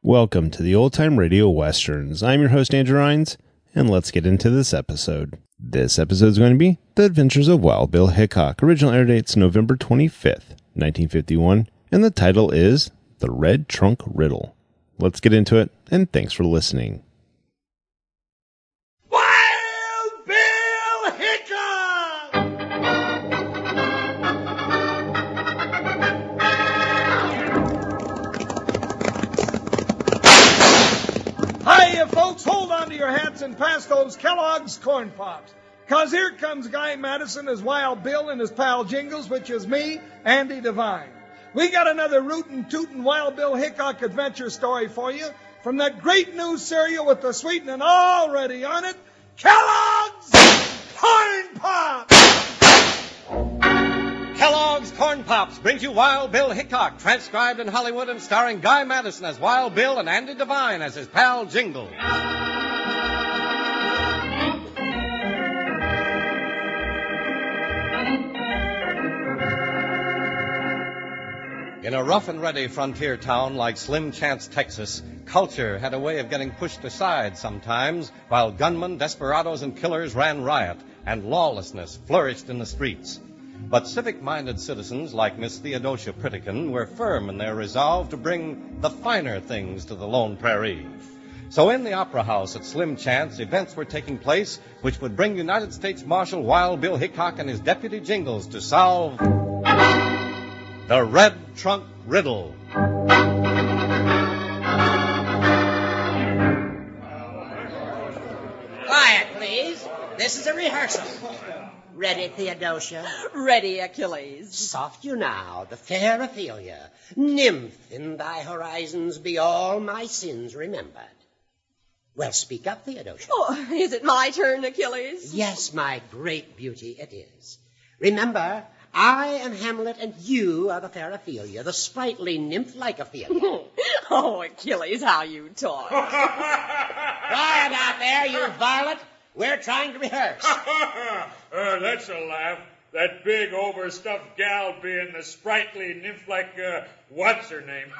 Welcome to the Old Time Radio Westerns. I'm your host, Andrew Rhines, and let's get into this episode. This episode is going to be The Adventures of Wild Bill Hickok. Original air date's November 25th, 1951, and the title is The Red Trunk Riddle. Let's get into it, and thanks for listening. Wild Bill Hickok! Hiya, folks. Hold on to your hats and pass those Kellogg's Corn Pops. 'Cause here comes Guy Madison as Wild Bill and his pal Jingles, which is me, Andy Devine. We got another rootin' tootin' Wild Bill Hickok adventure story for you from that great new cereal with the sweetening already on it, Kellogg's Corn Pops! Kellogg's Corn Pops brings you Wild Bill Hickok, transcribed in Hollywood and starring Guy Madison as Wild Bill and Andy Devine as his pal Jingle. In a rough and ready frontier town like Slim Chance, Texas, culture had a way of getting pushed aside sometimes while gunmen, desperados, and killers ran riot and lawlessness flourished in the streets. But civic-minded citizens like Miss Theodosia Pritikin were firm in their resolve to bring the finer things to the lone prairie. So in the Opera House at Slim Chance, events were taking place which would bring United States Marshal Wild Bill Hickok and his deputy Jingles to solve the Red Trunk Riddle. Quiet, please. This is a rehearsal. Ready, Theodosia? Ready, Achilles. Soft you now, the fair Ophelia. Nymph, in thy horizons be all my sins remembered. Well, speak up, Theodosia. Oh, is it my turn, Achilles? Yes, my great beauty, it is. Remember, I am Hamlet, and you are the fair Ophelia, the sprightly nymph-like Ophelia. Oh, Achilles, how you talk. Quiet out there, you varlet. We're trying to rehearse. That's a laugh. That big, overstuffed gal being the sprightly nymph-like, what's her name?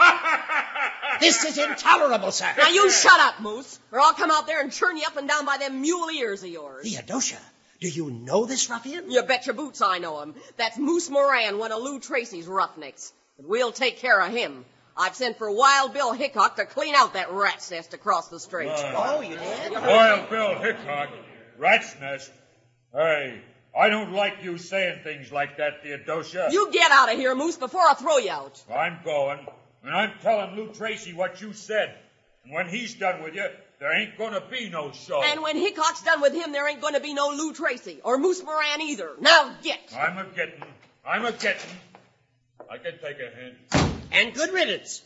This is intolerable, sir. Now, you shut up, Moose, or I'll come out there and turn you up and down by them mule ears of yours. Theodosia, do you know this ruffian? You bet your boots I know him. That's Moose Moran, one of Lou Tracy's roughnecks. But we'll take care of him. I've sent for Wild Bill Hickok to clean out that rat's nest across the street. Oh, you did? Wild Bill Hickok, rat's nest. Hey, I don't like you saying things like that, Theodosia. You get out of here, Moose, before I throw you out. I'm going, and I'm telling Lou Tracy what you said. And when he's done with you, there ain't gonna be no show. And when Hickok's done with him, there ain't gonna be no Lou Tracy, or Moose Moran either. Now get! I'm a-getting. I can take a hint. And good riddance.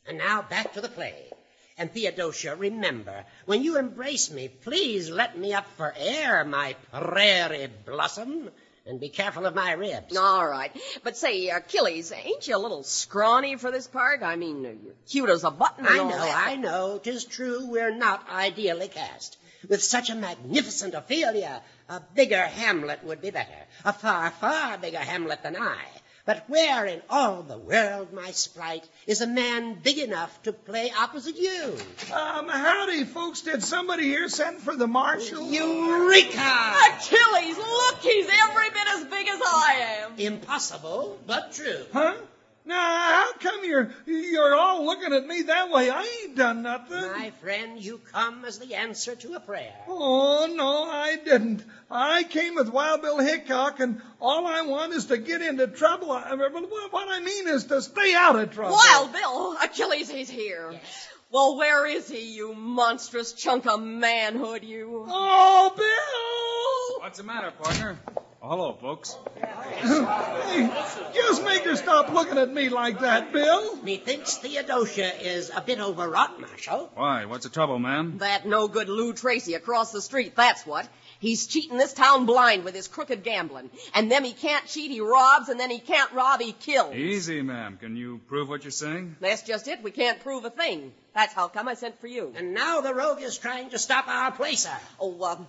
And now back to the play. And Theodosia, remember, when you embrace me, please let me up for air, my prairie blossom, and be careful of my ribs. All right. But say, Achilles, ain't you a little scrawny for this part? I mean, you're cute as a button and all that. I know. 'Tis true we're not ideally cast. With such a magnificent Ophelia, a bigger Hamlet would be better. A far, far bigger Hamlet than I. But where in all the world, my sprite, is a man big enough to play opposite you? Howdy, folks. Did somebody here send for the marshal? Eureka! Achilles, look, he's every bit as big as I am. Impossible, but true. Huh? Now, how come you're all looking at me that way? I ain't done nothing. My friend, you come as the answer to a prayer. Oh, no, I didn't. I came with Wild Bill Hickok, and all I want is to get into trouble. What I mean is to stay out of trouble. Wild Bill, Achilles, he's here. Yes. Well, where is he, you monstrous chunk of manhood, you? Oh, Bill! What's the matter, partner? Oh, hello, folks. Hey, just make her stop looking at me like that, Bill. Methinks Theodosia is a bit overwrought, Marshal. Why? What's the trouble, ma'am? That no-good Lou Tracy across the street, that's what. He's cheating this town blind with his crooked gambling. And then he can't cheat, he robs, and then he can't rob, he kills. Easy, ma'am. Can you prove what you're saying? That's just it. We can't prove a thing. That's how come I sent for you. And now the rogue is trying to stop our play, sir.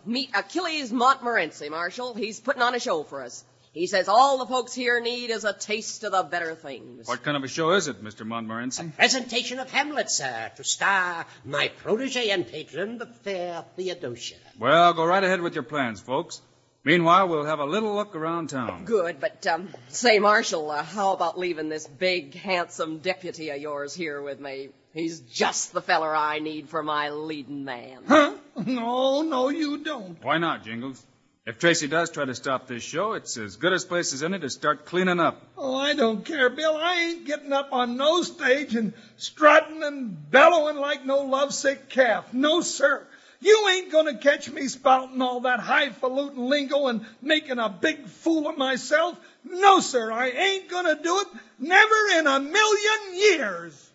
Meet Achilles Montmorency, Marshal. He's putting on a show for us. He says all the folks here need is a taste of the better things. What kind of a show is it, Mr. Montmorency? Presentation of Hamlet, sir, to star my protege and patron, the fair Theodosia. Well, go right ahead with your plans, folks. Meanwhile, we'll have a little look around town. Good, but, say, Marshal, how about leaving this big, handsome deputy of yours here with me? He's just the feller I need for my leading man. Huh? No, you don't. Why not, Jingles? If Tracy does try to stop this show, it's as good a place as any to start cleaning up. Oh, I don't care, Bill. I ain't getting up on no stage and strutting and bellowing like no lovesick calf. No, sir. You ain't going to catch me spouting all that highfalutin lingo and making a big fool of myself. No, sir, I ain't going to do it. Never in a million years.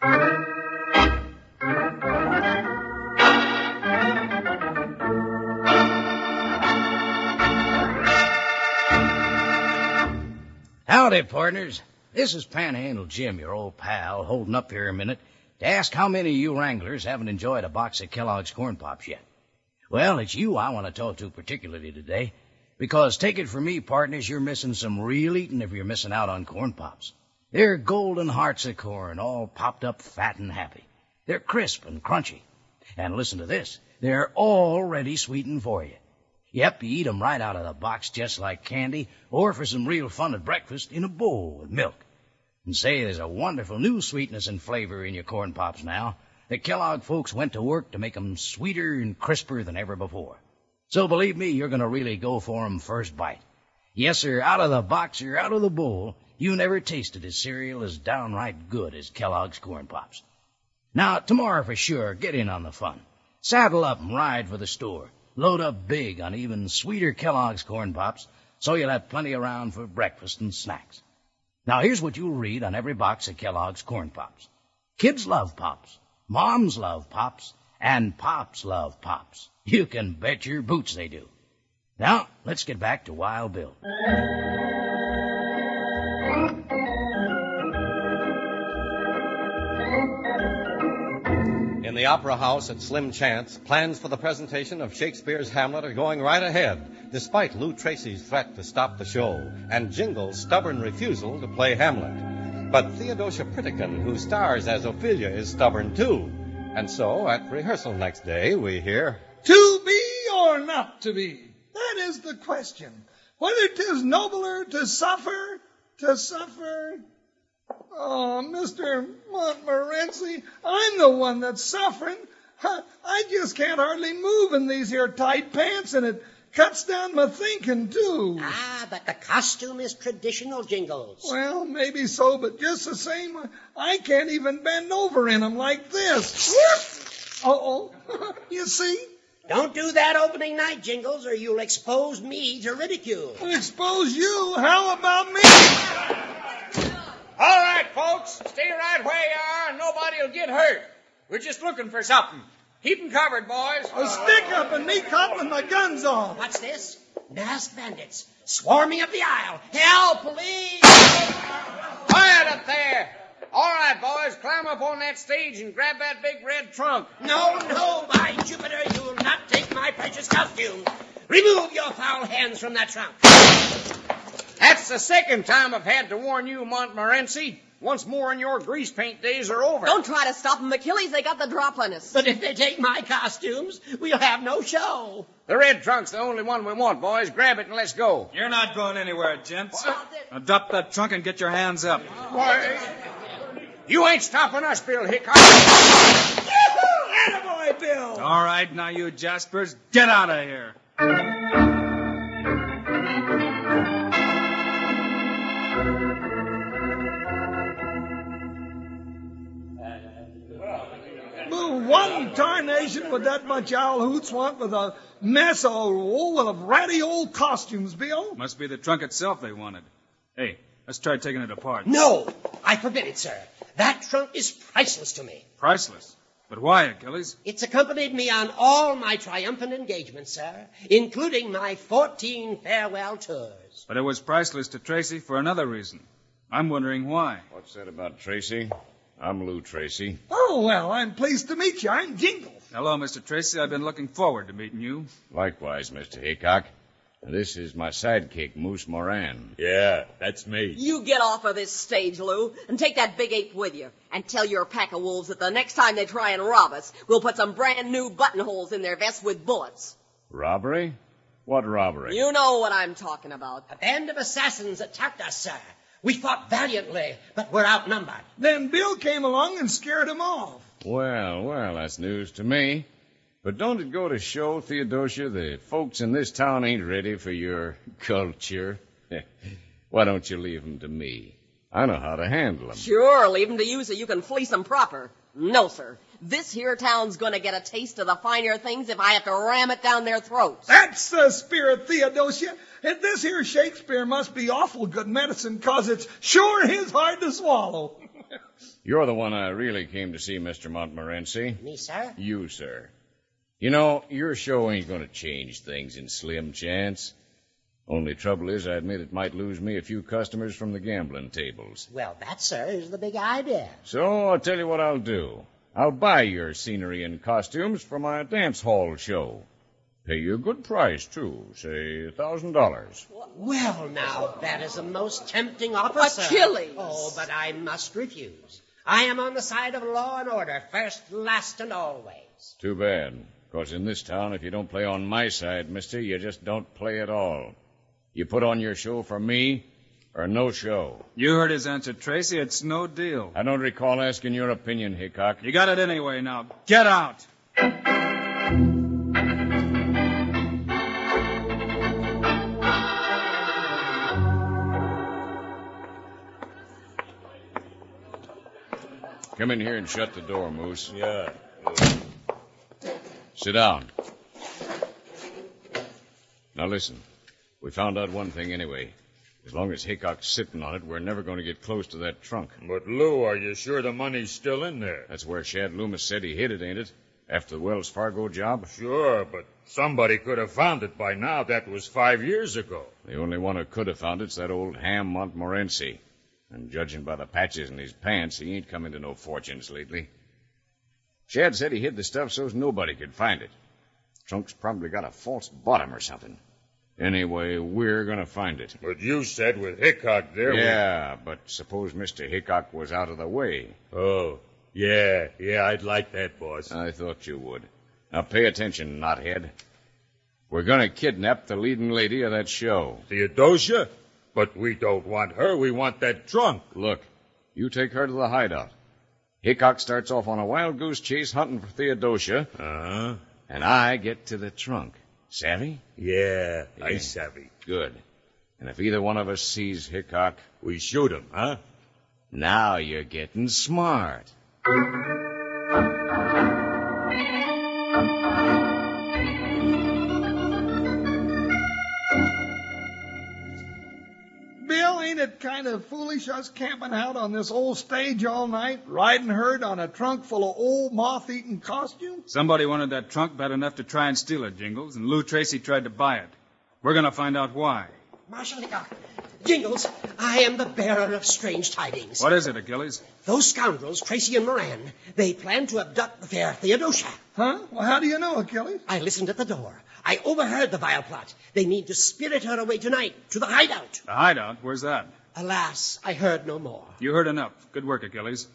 Howdy, partners. This is Panhandle Jim, your old pal, holding up here a minute to ask how many of you wranglers haven't enjoyed a box of Kellogg's Corn Pops yet. Well, it's you I want to talk to particularly today, because take it from me, partners, you're missing some real eating if you're missing out on Corn Pops. They're golden hearts of corn, all popped up fat and happy. They're crisp and crunchy. And listen to this, they're already sweetened for you. Yep, you eat 'em right out of the box just like candy, or for some real fun at breakfast, in a bowl with milk. And say, there's a wonderful new sweetness and flavor in your Corn Pops now. The Kellogg folks went to work to make 'em sweeter and crisper than ever before. So believe me, you're going to really go for 'em first bite. Yes, sir, out of the box or out of the bowl, you never tasted a cereal as downright good as Kellogg's Corn Pops. Now, tomorrow for sure, get in on the fun. Saddle up and ride for the store. Load up big on even sweeter Kellogg's Corn Pops, so you'll have plenty around for breakfast and snacks. Now, here's what you'll read on every box of Kellogg's Corn Pops. Kids love Pops, moms love Pops, and Pops love Pops. You can bet your boots they do. Now, let's get back to Wild Bill. In the Opera House at Slim Chance, plans for the presentation of Shakespeare's Hamlet are going right ahead, despite Lou Tracy's threat to stop the show and Jingle's stubborn refusal to play Hamlet. But Theodosia Pritikin, who stars as Ophelia, is stubborn too. And so, at rehearsal next day, we hear... To be or not to be? That is the question. Whether 'tis nobler to suffer... Oh, Mr. Montmorency, I'm the one that's suffering. I just can't hardly move in these here tight pants, and it cuts down my thinking, too. Ah, but the costume is traditional, Jingles. Well, maybe so, but just the same, I can't even bend over in 'em like this. Uh-oh. You see? Don't do that opening night, Jingles, or you'll expose me to ridicule. Expose you? How about me? All right, folks, stay right where you are and nobody will get hurt. We're just looking for something. Keep 'em covered, boys. A stick up and me caught with my guns on. What's this? Masked bandits swarming up the aisle. Help, police! Quiet up there. All right, boys, climb up on that stage and grab that big red trunk. No, by Jupiter, you'll not take my precious costume. Remove your foul hands from that trunk. That's the second time I've had to warn you, Montmorency. Once more and your grease paint days are over. Don't try to stop them, Achilles. They got the drop on us. But if they take my costumes, we'll have no show. The red trunk's the only one we want, boys. Grab it and let's go. You're not going anywhere, gents. Now drop that trunk and get your hands up. Why, you ain't stopping us, Bill Hickok. Attaboy, Bill. All right, now you Jaspers, get out of here. Well, one tarnation would that bunch of owl hoots want with a mess of ratty old costumes, Bill? Must be the trunk itself they wanted. Hey, let's try taking it apart. No, I forbid it, sir. That trunk is priceless to me. Priceless? But why, Achilles? It's accompanied me on all my triumphant engagements, sir, including my 14 farewell tours. But it was priceless to Tracy for another reason. I'm wondering why. What's that about Tracy? I'm Lou Tracy. Oh, well, I'm pleased to meet you. I'm Jingles. Hello, Mr. Tracy. I've been looking forward to meeting you. Likewise, Mr. Hickok. This is my sidekick, Moose Moran. Yeah, that's me. You get off of this stage, Lou, and take that big ape with you. And tell your pack of wolves that the next time they try and rob us, we'll put some brand new buttonholes in their vests with bullets. Robbery? What robbery? You know what I'm talking about. A band of assassins attacked us, sir. We fought valiantly, but we're outnumbered. Then Bill came along and scared them off. Well, that's news to me. But don't it go to show, Theodosia, the folks in this town ain't ready for your culture? Why don't you leave 'em to me? I know how to handle 'em. Sure, leave 'em to you so you can fleece 'em proper. No, sir. This here town's gonna get a taste of the finer things if I have to ram it down their throats. That's the spirit, Theodosia. And this here Shakespeare must be awful good medicine, 'cause it's sure is hard to swallow. You're the one I really came to see, Mr. Montmorency. Me, sir? You, sir. You know, your show ain't going to change things in slim chance. Only trouble is, I admit it might lose me a few customers from the gambling tables. Well, that, sir, is the big idea. So I'll tell you what I'll do. I'll buy your scenery and costumes for my dance hall show. Pay you a good price, too. Say $1,000. Well, now, that is a most tempting offer, sir. Achilles! Oh, but I must refuse. I am on the side of law and order, first, last, and always. Too bad. Because in this town, if you don't play on my side, mister, you just don't play at all. You put on your show for me, or no show. You heard his answer, Tracy. It's no deal. I don't recall asking your opinion, Hickok. You got it anyway now. Get out. Come in here and shut the door, Moose. Yeah. Sit down. Now listen. We found out one thing anyway. As long as Hickok's sitting on it, we're never going to get close to that trunk. But, Lou, are you sure the money's still in there? That's where Shad Loomis said he hid it, ain't it? After the Wells Fargo job? Sure, but somebody could have found it by now. That was 5 years ago. The only one who could have found it's that old ham Montmorency. And judging by the patches in his pants, he ain't come into no fortunes lately. Shad said he hid the stuff so's nobody could find it. Trunk's probably got a false bottom or something. Anyway, we're going to find it. But you said with Hickok there... Yeah, but suppose Mr. Hickok was out of the way. Oh, yeah, I'd like that, boss. I thought you would. Now pay attention, knothead. We're going to kidnap the leading lady of that show. Theodosia? But we don't want her. We want that trunk. Look, you take her to the hideout. Hickok starts off on a wild goose chase hunting for Theodosia. Uh-huh. And I get to the trunk. Savvy? Yeah, I savvy. Good. And if either one of us sees Hickok... We shoot him, huh? Now you're getting smart. Bill, ain't it kind of foolish us camping out on this old stage all night, riding herd on a trunk full of old moth-eaten costumes? Somebody wanted that trunk bad enough to try and steal it, Jingles, and Lou Tracy tried to buy it. We're going to find out why. Marshal Hickok, Jingles, I am the bearer of strange tidings. What is it, Achilles? Those scoundrels, Tracy and Moran, they plan to abduct the fair Theodosia. Huh? Well, how do you know, Achilles? I listened at the door. I overheard the vile plot. They mean to spirit her away tonight to the hideout. The hideout? Where's that? Alas, I heard no more. You heard enough. Good work, Achilles.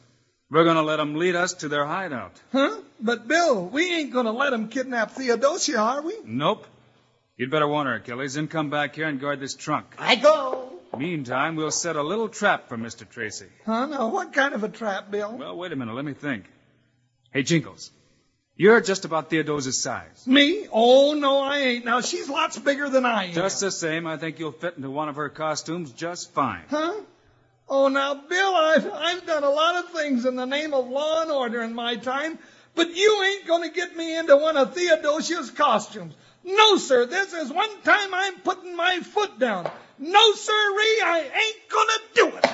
We're going to let them lead us to their hideout. Huh? But, Bill, we ain't going to let them kidnap Theodosia, are we? Nope. You'd better warn her, Achilles, then come back here and guard this trunk. I go. Meantime, we'll set a little trap for Mr. Tracy. Huh? Now, what kind of a trap, Bill? Well, wait a minute. Let me think. Hey, Jingles, you're just about Theodosia's size. Me? Oh, no, I ain't. Now, she's lots bigger than I am. Just the same, I think you'll fit into one of her costumes just fine. Huh? Oh, now, Bill, I've done a lot of things in the name of law and order in my time, but you ain't going to get me into one of Theodosia's costumes. No, sir, this is one time I'm putting my foot down. No, sirree, I ain't going to do it.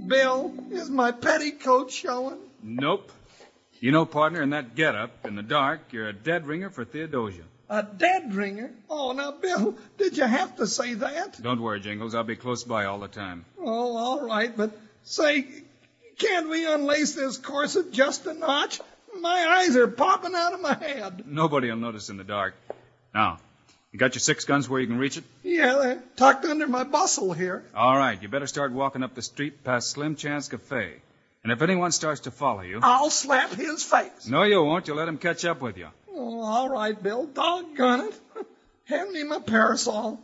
Bill, is my petticoat showing? Nope. You know, partner, in that get-up, in the dark, you're a dead ringer for Theodosia. A dead ringer? Oh, now, Bill, did you have to say that? Don't worry, Jingles. I'll be close by all the time. Oh, all right, but say, Can't we unlace this corset just a notch? My eyes are popping out of my head. Nobody will notice in the dark. Now, you got your 6 guns where you can reach it? Yeah, they're tucked under my bustle here. All right, you better start walking up the street past Slim Chance Cafe. And if anyone starts to follow you... I'll slap his face. No, you won't. You'll let him catch up with you. Oh, all right, Bill. Doggone it. Hand me my parasol.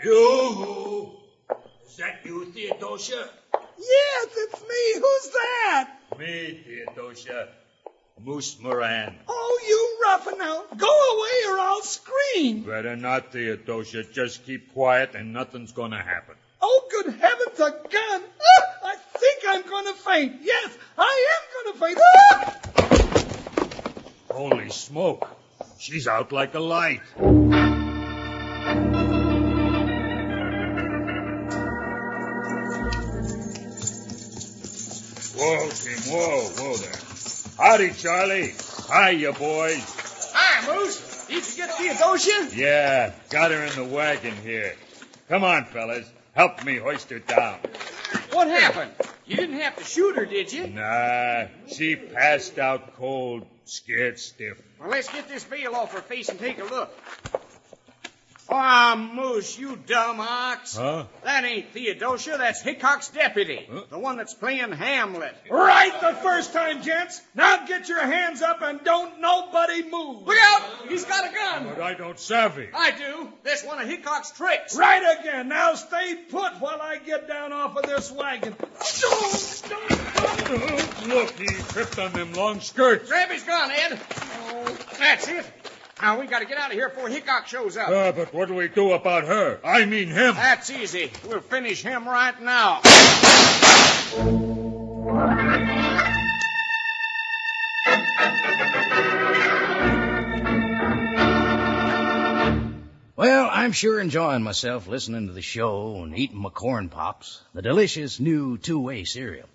Yoo-hoo! Is that you, Theodosia? Yes, it's me. Who's that? Me, Theodosia. Moose Moran. Oh, you roughing out. Go away or I'll scream. Better not, Theodosia. Just keep quiet and nothing's gonna happen. Oh, good heavens, a gun. Ah, I think I'm going to faint. Yes, I am going to faint. Ah! Holy smoke. She's out like a light. Whoa, Tim. Whoa there. Howdy, Charlie. Hiya, boys. Hi, Moose. Did you get Theodosia? Yeah, got her in the wagon here. Come on, fellas. Help me hoist her down. What happened? You didn't have to shoot her, did you? Nah, she passed out cold, scared stiff. Well, let's get this veil off her face and take a look. Ah, Moose, you dumb ox. Huh? That ain't Theodosia. That's Hickok's deputy. Huh? The one that's playing Hamlet. Right the first time, gents. Now get your hands up and don't nobody move. Look out! He's got a gun. But I don't savvy. I do. That's one of Hickok's tricks. Right again. Now stay put while I get down off of this wagon. Look, he tripped on them long skirts. Grab his gun, Ed. Oh, that's it. Now, we got to get out of here before Hickok shows up. But what do we do about her? I mean him. That's easy. We'll finish him right now. Well, I'm sure enjoying myself listening to the show and eating my corn pops, the delicious new two-way cereal.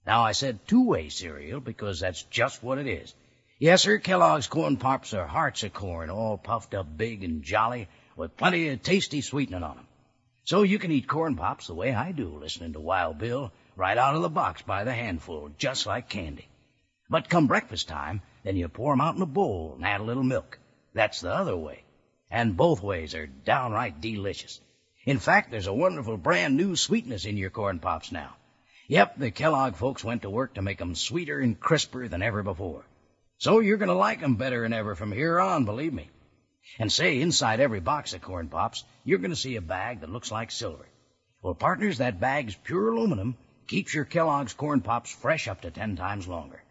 Now, I said two-way cereal because that's just what it is. Yes, sir, Kellogg's Corn Pops are hearts of corn, all puffed up big and jolly, with plenty of tasty sweetening on them. So you can eat corn pops the way I do, listening to Wild Bill, right out of the box by the handful, just like candy. But come breakfast time, then you pour 'em out in a bowl and add a little milk. That's the other way. And both ways are downright delicious. In fact, there's a wonderful brand new sweetness in your corn pops now. Yep, the Kellogg folks went to work to make 'em sweeter and crisper than ever before. So you're going to like 'em better than ever from here on, believe me. And say, inside every box of corn pops, you're going to see a bag that looks like silver. Well, partners, that bag's pure aluminum, keeps your Kellogg's Corn Pops fresh up to 10 times longer.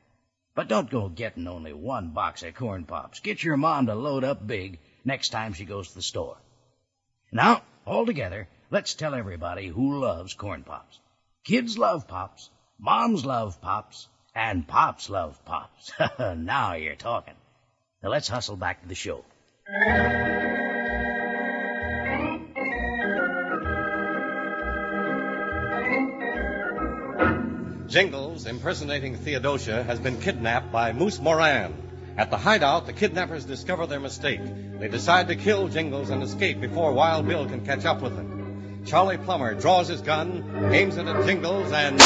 But don't go getting only one box of corn pops. Get your mom to load up big next time she goes to the store. Now, all together, let's tell everybody who loves corn pops. Kids love pops, moms love pops, and pops love pops. Now you're talking. Now let's hustle back to the show. Jingles, impersonating Theodosia, has been kidnapped by Moose Moran. At the hideout, the kidnappers discover their mistake. They decide to kill Jingles and escape before Wild Bill can catch up with them. Charlie Plummer draws his gun, aims it at Jingles, and...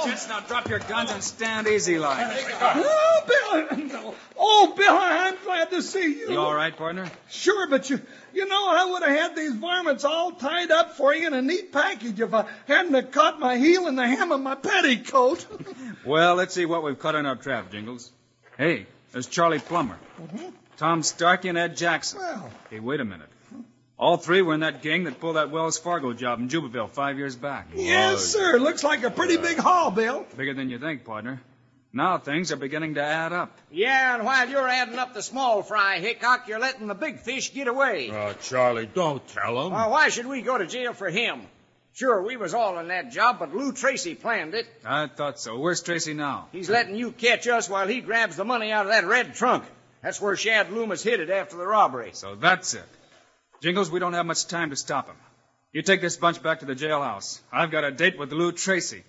Gents, now drop your guns and stand easy like. Oh, Bill. No. Oh, Bill, I'm glad to see you. You all right, partner? Sure, but you know, I would have had these varmints all tied up for you in a neat package if I hadn't have caught my heel in the hem of my petticoat. Well, let's see what we've caught in our trap, Jingles. Hey, there's Charlie Plummer, Tom Starkey, and Ed Jackson. Well. Hey, wait a minute. All three were in that gang that pulled that Wells Fargo job in Jubaville 5 years back. Yes, sir. Looks like a pretty big haul, Bill. Bigger than you think, partner. Now things are beginning to add up. Yeah, and while you're adding up the small fry, Hickok, you're letting the big fish get away. Oh, Charlie, don't tell him. Why should we go to jail for him? Sure, we was all in that job, but Lou Tracy planned it. I thought so. Where's Tracy now? He's letting you catch us while he grabs the money out of that red trunk. That's where Shad Loomis hid it after the robbery. So that's it. Jingles, we don't have much time to stop him. You take this bunch back to the jailhouse. I've got a date with Lou Tracy.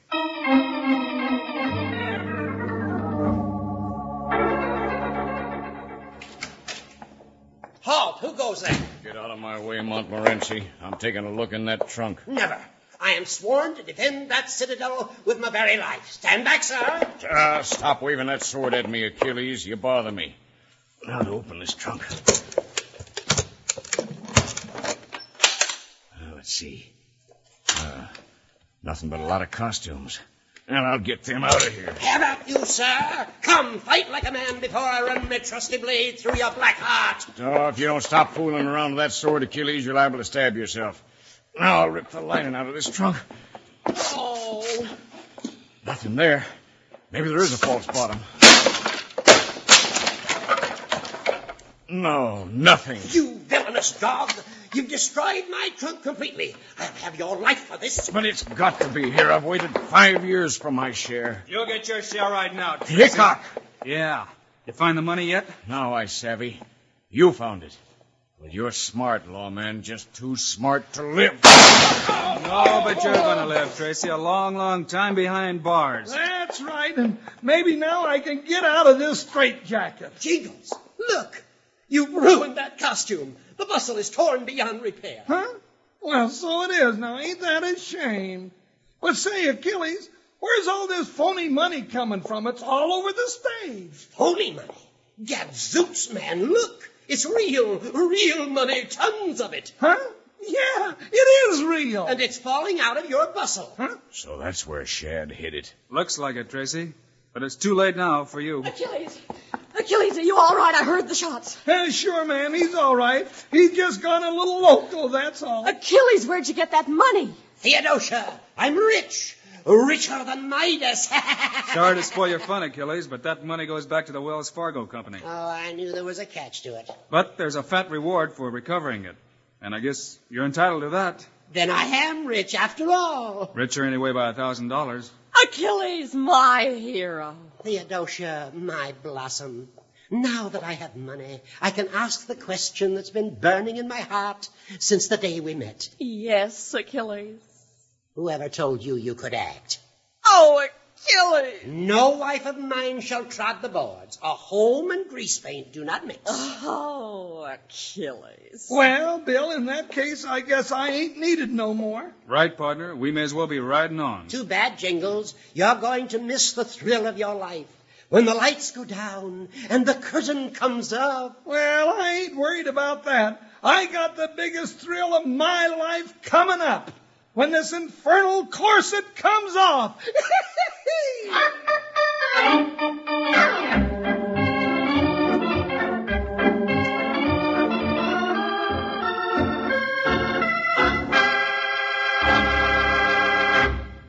Who goes there? Get out of my way, Montmorency. I'm taking a look in that trunk. Never. I am sworn to defend that citadel with my very life. Stand back, sir. Stop waving that sword at me, Achilles. You bother me. Now to open this trunk. Let's see. Nothing but a lot of costumes. And I'll get them out of here. Have at you, sir. Come, fight like a man before I run my trusty blade through your black heart. Oh, if you don't stop fooling around with that sword, Achilles, you're liable to stab yourself. Now I'll rip the lining out of this trunk. Oh. Nothing there. Maybe there is a false bottom. No, nothing. You villainous dog. You've destroyed my trunk completely. I'll have your life for this. But it's got to be here. I've waited 5 years for my share. You'll get your share right now. Hickok! Yeah. You find the money yet? Now I savvy. You found it. But you're smart, lawman. Just too smart to live. No, but you're going to live, Tracy. A long, long time behind bars. That's right, and maybe now I can get out of this straitjacket. Jingles, look. You've ruined that costume. The bustle is torn beyond repair. Huh? Well, so it is. Now, ain't that a shame? But say, Achilles, where's all this phony money coming from? It's all over the stage. Phony money? Gadzooks, man, look. It's real money, tons of it. Huh? Yeah, it is real. And it's falling out of your bustle. Huh? So that's where Shad hid it. Looks like it, Tracy. But it's too late now for you. Achilles, are you all right? I heard the shots. Sure, ma'am, he's all right. He's just gone a little loco, that's all. Achilles, where'd you get that money? Theodosia, I'm rich. Richer than Midas. Sorry to spoil your fun, Achilles, but that money goes back to the Wells Fargo Company. Oh, I knew there was a catch to it. But there's a fat reward for recovering it. And I guess you're entitled to that. Then I am rich after all. Richer anyway by $1,000. Achilles, my hero. Theodosia, my blossom. Now that I have money, I can ask the question that's been burning in my heart since the day we met. Yes, Achilles. Whoever told you you could act? Oh, Achilles. No wife of mine shall trod the boards. A home and grease paint do not mix. Oh, Achilles. Well, Bill, in that case, I guess I ain't needed no more. Right, partner. We may as well be riding on. Too bad, Jingles. You're going to miss the thrill of your life. When the lights go down and the curtain comes up. Well, I ain't worried about that. I got the biggest thrill of my life coming up. When this infernal corset comes off.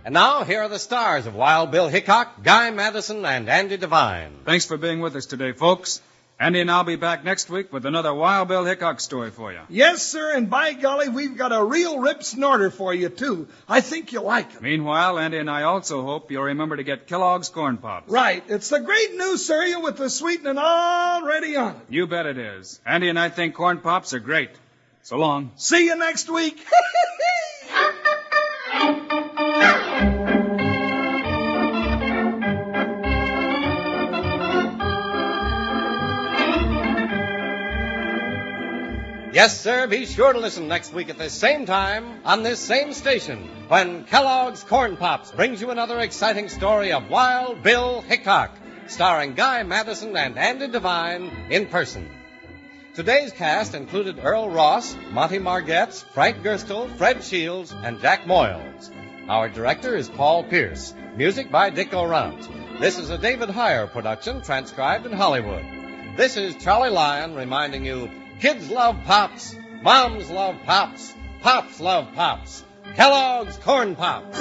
And now, here are the stars of Wild Bill Hickok, Guy Madison, and Andy Devine. Thanks for being with us today, folks. Andy and I'll be back next week with another Wild Bill Hickok story for you. Yes, sir, and by golly, we've got a real rip snorter for you, too. I think you'll like it. Meanwhile, Andy and I also hope you'll remember to get Kellogg's Corn Pops. Right. It's the great new cereal with the sweetening already on it. You bet it is. Andy and I think Corn Pops are great. So long. See you next week. Yes, sir, be sure to listen next week at this same time on this same station when Kellogg's Corn Pops brings you another exciting story of Wild Bill Hickok, starring Guy Madison and Andy Devine in person. Today's cast included Earl Ross, Monty Margetts, Frank Gerstle, Fred Shields, and Jack Moyles. Our director is Paul Pierce. Music by Dick Orant. This is a David Heyer production transcribed in Hollywood. This is Charlie Lyon reminding you, kids love Pops, moms love Pops, Pops love Pops. Kellogg's Corn Pops.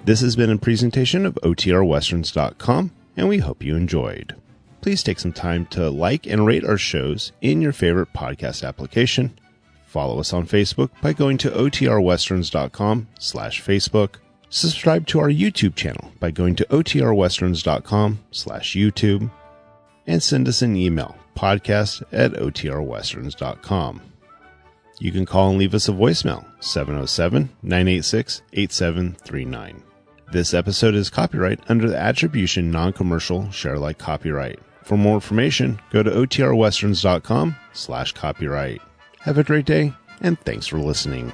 This has been a presentation of OTRWesterns.com, and we hope you enjoyed. Please take some time to like and rate our shows in your favorite podcast application. Follow us on Facebook by going to OTRWesterns.com/Facebook. Subscribe to our YouTube channel by going to OTRWesterns.com/YouTube. And send us an email, podcast@OTRWesterns.com. You can call and leave us a voicemail, 707-986-8739. This episode is copyright under the Attribution Non-Commercial Share-alike copyright. For more information, go to OTRWesterns.com/copyright. Have a great day, and thanks for listening.